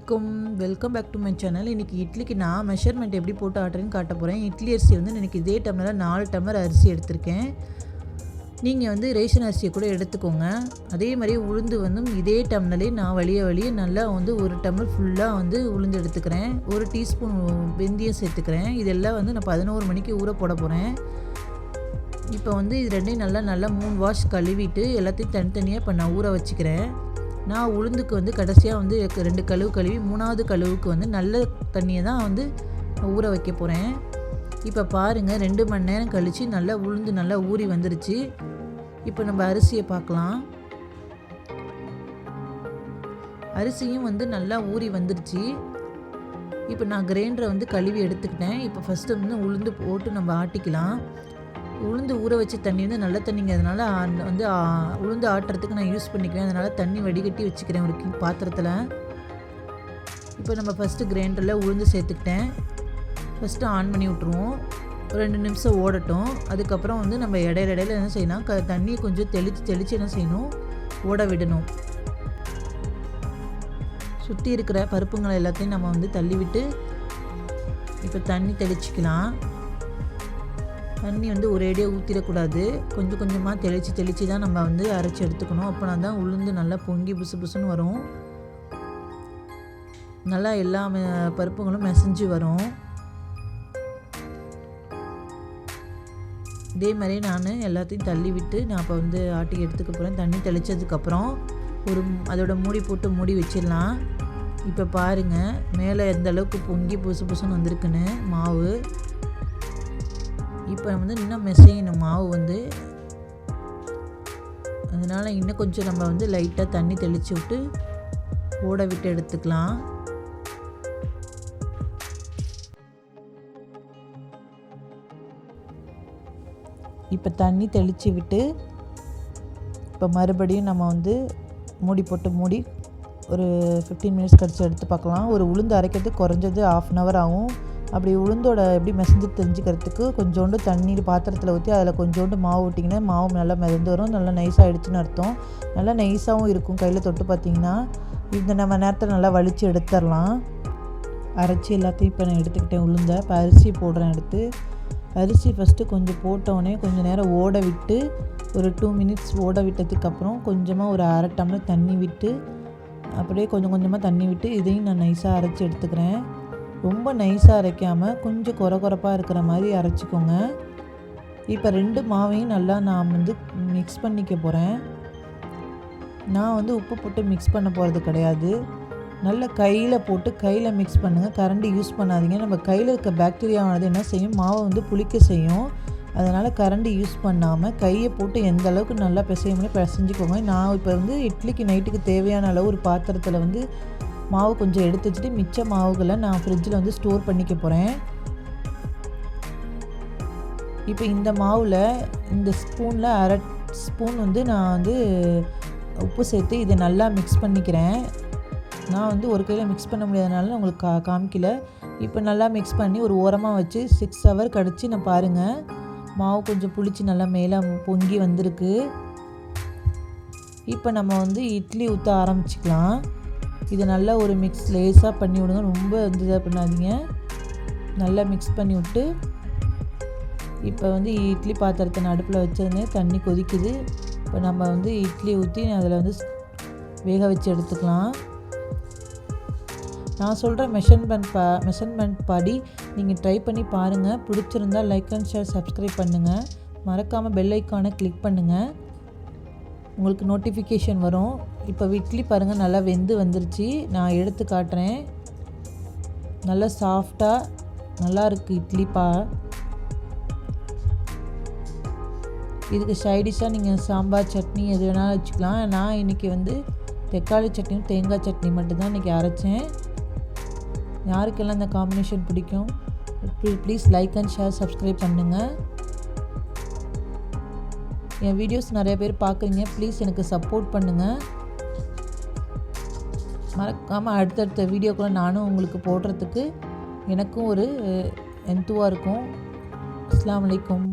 அலைக்கும், welcome back to my channel. இன்றைக்கி இட்லிக்கு நான் மெஷர்மெண்ட் எப்படி போட்டு ஆட்டுறேன்னு காட்ட போகிறேன். இட்லி அரிசி வந்து இன்றைக்கி இதே டம்ளரில் 4 டம்ளர் அரிசி எடுத்திருக்கேன். நீங்கள் வந்து ரேஷன் அரிசியை கூட எடுத்துக்கோங்க. அதே மாதிரி உளுந்து வந்து இதே டம்ளரே நான் வழிய நல்லா வந்து 1 டம்ளர் ஃபுல்லாக வந்து உளுந்து எடுத்துக்கிறேன். 1 டீஸ்பூன் வெந்தயம் சேர்த்துக்கிறேன். இதெல்லாம் வந்து நான் 11 மணிக்கு ஊற போட போகிறேன். இப்போ வந்து இது ரெண்டையும் நல்லா 3 வாஷ் கழுவிட்டு எல்லாத்தையும் தனித்தனியாக இப்போ நான் ஊற வச்சுக்கிறேன். நான் உளுந்துக்கு வந்து கடைசியாக வந்து 2 கழுவு கழுவி 3வது கழுவுக்கு வந்து நல்ல தண்ணியை தான் வந்து ஊற வைக்க போகிறேன். இப்போ பாருங்கள் 2 மணி நேரம் கழித்து நல்லா உளுந்து நல்லா ஊறி வந்துருச்சு. இப்போ நம்ம அரிசியை பார்க்கலாம். அரிசியும் வந்து நல்லா ஊறி வந்துருச்சு. இப்போ நான் கிரைண்டரை வந்து கழுவி எடுத்துக்கிட்டேன். இப்போ ஃபஸ்ட்டு வந்து உளுந்து போட்டு நம்ம ஆட்டிக்கலாம். உளுந்து ஊற வச்ச தண்ணி வந்து நல்ல தண்ணிங்கிறதுனால வந்து உளுந்து ஆட்டுறதுக்கு நான் யூஸ் பண்ணிக்குவேன். அதனால் தண்ணி வடிகட்டி வச்சுக்கிறேன் ஒரு பாத்திரத்தில். இப்போ நம்ம ஃபஸ்ட்டு கிரைண்டரில் உளுந்து சேர்த்துக்கிட்டேன். ஃபஸ்ட்டு ஆன் பண்ணி விட்ருவோம். ஒரு 2 நிமிஷம் ஓடட்டும். அதுக்கப்புறம் வந்து நம்ம இடையில என்ன செய்யணும், தண்ணியை கொஞ்சம் தெளித்து என்ன செய்யணும், ஓட விடணும். சுற்றி இருக்கிற பருப்புங்களை எல்லாத்தையும் நம்ம வந்து தள்ளிவிட்டு இப்போ தண்ணி தெளிச்சிக்கலாம். தண்ணி வந்து ஒரேடியாக ஊற்றிடக்கூடாது. கொஞ்சம் கொஞ்சமாக தெளித்து தான் நம்ம வந்து அரைச்சி எடுத்துக்கணும். அப்போனா தான் உளுந்து நல்லா பொங்கி புசுன்னு வரும். நல்லா எல்லா பருப்புகளும் மெசஞ்சு வரும். இதே மாதிரி நான் எல்லாத்தையும் தள்ளி விட்டு நான் இப்போ வந்து ஆட்டி எடுத்துக்க போகிறேன். தண்ணி தெளித்ததுக்கப்புறம் அதோட மூடி போட்டு மூடி வச்சிடலாம். இப்போ பாருங்கள் மேலே எந்த அளவுக்கு பொங்கி புசுன்னு வந்திருக்குன்னு மாவு. இப்போ வந்து இன்னும் மெசையணும் மாவு வந்து. அதனால் இன்னும் கொஞ்சம் நம்ம வந்து லைட்டாக தண்ணி தெளித்து விட்டு ஓட விட்டு எடுத்துக்கலாம். இப்போ தண்ணி தெளித்து விட்டு இப்போ மறுபடியும் நம்ம வந்து மூடி போட்டு மூடி ஒரு 15 மினிட்ஸ் கழிச்சு எடுத்து பார்க்கலாம். ஒரு உளுந்து அரைக்கிறதுக்கு குறைஞ்சது 1/2 hour ஆகும். அப்படி உளுந்தோட எப்படி மெசஞ்சு தெரிஞ்சுக்கிறதுக்கு கொஞ்சோண்டு தண்ணீர் பாத்திரத்தில் ஊற்றி அதில் கொஞ்சோண்டு மாவு விட்டிங்கன்னா மாவு நல்லா மிதந்து வரும். நல்லா நைஸாகிடுச்சின்னு அர்த்தம். நல்லா நைஸாகவும் இருக்கும். கையில் தொட்டு பார்த்திங்கன்னா இந்த நம்ம நேரத்தில் நல்லா வலித்து எடுத்துடலாம். அரைச்சி எல்லாத்தையும் இப்போ நான் எடுத்துக்கிட்டேன் உளுந்தை. இப்போ அரிசி போடுறேன். எடுத்து அரிசி ஃபஸ்ட்டு கொஞ்சம் போட்டோடனே கொஞ்சம் நேரம் ஓட விட்டு ஒரு 2 மினிட்ஸ் ஓட விட்டதுக்கப்புறம் கொஞ்சமாக ஒரு 1/2 டம்ளர் தண்ணி விட்டு அப்படியே கொஞ்சம் கொஞ்சமாக தண்ணி விட்டு இதையும் நான் நைஸாக அரைச்சி எடுத்துக்கிறேன். ரொம்ப நைஸாக அரைக்காமல் கொஞ்சம் கொரப்பாக இருக்கிற மாதிரி அரைச்சிக்கோங்க. இப்போ 2 மாவையும் நல்லா நான் வந்து மிக்ஸ் பண்ணிக்க போகிறேன். நான் வந்து உப்பு போட்டு மிக்ஸ் பண்ண போகிறது கிடையாது. நல்லா கையில் போட்டு கையில் மிக்ஸ் பண்ணுங்கள். கரண்டி யூஸ் பண்ணாதீங்க. நம்ம கையில் இருக்க பாக்டீரியாவானது என்ன செய்யும், மாவை வந்து புளிக்க செய்யும். அதனால் கரண்டி யூஸ் பண்ணாமல் கையை போட்டு எந்த அளவுக்கு நல்லா பிசைஞ்சிக்கோங்க. நான் இப்போ வந்து இட்லிக்கு நைட்டுக்கு தேவையான அளவு ஒரு பாத்திரத்தில் வந்து மாவு கொஞ்சம் எடுத்து வச்சுட்டு மிச்ச மாவுகளை நான் ஃப்ரிட்ஜில் வந்து ஸ்டோர் பண்ணிக்க போகிறேன். இப்போ இந்த மாவில் இந்த ஸ்பூனில் 1/2 ஸ்பூன் வந்து நான் வந்து உப்பு சேர்த்து இதை நல்லா மிக்ஸ் பண்ணிக்கிறேன். நான் வந்து ஒரு கையில் மிக்ஸ் பண்ண முடியாதனால உங்களுக்கு காமிக்கல. இப்போ நல்லா மிக்ஸ் பண்ணி ஒரு ஓரமாக வச்சு 6 hour கழிச்சு நான் பாருங்கள் மாவு கொஞ்சம் புளிச்சு நல்லா மேலே பொங்கி வந்திருக்கு. இப்போ நம்ம வந்து இட்லி ஊற்ற ஆரம்பிச்சிக்கலாம். இதை நல்லா ஒரு மிக்ஸ் லேஸாக பண்ணி விடுங்க. ரொம்ப வந்து இதாக பண்ணாதீங்க. நல்லா மிக்ஸ் பண்ணி விட்டு இப்போ வந்து இட்லி பாத்திரத்தை அடுப்பில் வச்சிருந்தேன். தண்ணி கொதிக்குது. இப்போ நம்ம வந்து இட்லி ஊற்றி அதில் வந்து வேக வச்சு எடுத்துக்கலாம். நான் சொல்கிற மெஷர்மெண்ட் படி நீங்கள் ட்ரை பண்ணி பாருங்கள். பிடிச்சிருந்தால் லைக் அண்ட் ஷேர் சப்ஸ்கிரைப் பண்ணுங்கள். மறக்காமல் பெல் ஐக்கானை கிளிக் பண்ணுங்கள். உங்களுக்கு நோட்டிஃபிகேஷன் வரும். இப்போ இட்லி பாருங்கள் நல்லா வெந்து வந்துருச்சு. நான் எடுத்து காட்டுறேன். நல்லா சாஃப்டாக நல்லா இருக்குது இட்லிப்பா. இதுக்கு சைடிஷாக நீங்கள் சாம்பார் சட்னி எது வேணாலும் வச்சுக்கலாம். நான் இன்றைக்கி வந்து தக்காளி சட்னியும் தேங்காய் சட்னி மட்டும்தான் இன்றைக்கி அரைச்சேன். யாருக்கெல்லாம் இந்த காம்பினேஷன் பிடிக்கும் please like and share subscribe பண்ணுங்கள். என் வீடியோஸ் நிறைய பேர் பார்க்குறீங்க. ப்ளீஸ் எனக்கு சப்போர்ட் பண்ணுங்கள். மறக்காமல் அடுத்தடுத்த வீடியோக்குள்ளே நானும் உங்களுக்கு போடுறதுக்கு எனக்கும் ஒரு எந்துவாக இருக்கும். அஸ்ஸலாமு அலைக்கும்.